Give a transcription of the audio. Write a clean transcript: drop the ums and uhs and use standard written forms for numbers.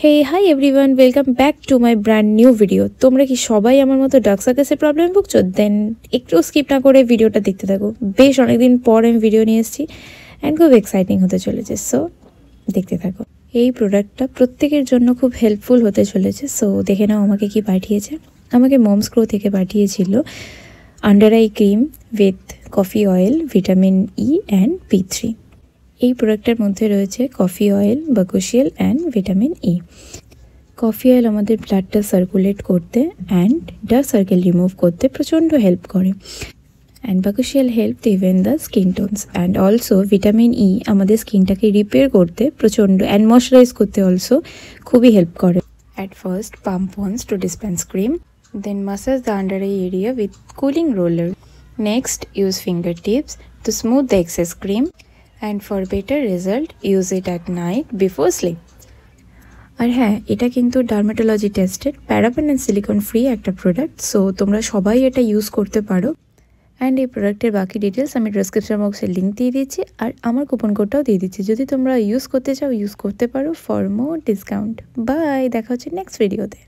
Hey hi everyone, welcome back to my brand new video. তোমরা কি সবাই আমার মতো ডার্ক সার্কেসের প্রবলেম ভুগছো? দেন একটু স্কিপ না করে ভিডিওটা দেখতে থাকো। বেশ অনেকদিন পর আমি ভিডিও নিয়ে এসেছি অ্যান্ড খুব এক্সাইটিং হতে চলেছে, সো দেখতে থাকো। এই প্রোডাক্টটা প্রত্যেকের জন্য খুব হেল্পফুল হতে চলেছে, সো দেখে নাও আমাকে কি পাঠিয়েছে। আমাকে মমস গ্রো থেকে পাঠিয়েছিল under eye cream with coffee oil, vitamin E and B3। এই প্রোডাক্টের মধ্যে রয়েছে coffee oil, bakuchiol and vitamin E. Coffee oil আমাদের ব্লাডটা সার্কুলেট করতে অ্যান্ড ডার্ক সার্কেল রিমুভ করতে প্রচণ্ড হেল্প করে, and bakuchiol help even the skin tones, and also vitamin E আমাদের স্কিনটাকে রিপেয়ার করতে প্রচণ্ড অ্যান্ড ময়শ্চারাইজ করতে অলসো খুবই হেল্প করে। At first pump once to dispense cream, then massage the under eye area with cooling roller. Next, use fingertips to smooth the excess cream, and for better result use it at night before sleep. আর হ্যাঁ, এটা কিন্তু dermatology tested, paraben and silicone free একটা product, so তোমরা সবাই এটা use করতে পারো। অ্যান্ড এই প্রোডাক্টের বাকি ডিটেলস আমি ডেসক্রিপশন বক্সে লিঙ্ক দিয়ে দিচ্ছি, আর আমার কুপন কোডটাও দিয়ে দিচ্ছি। যদি তোমরা ইউজ করতে চাও ইউজ করতে পারো ফর মোর ডিসকাউন্ট। বাই, দেখা হচ্ছে নেক্সট ভিডিওতে।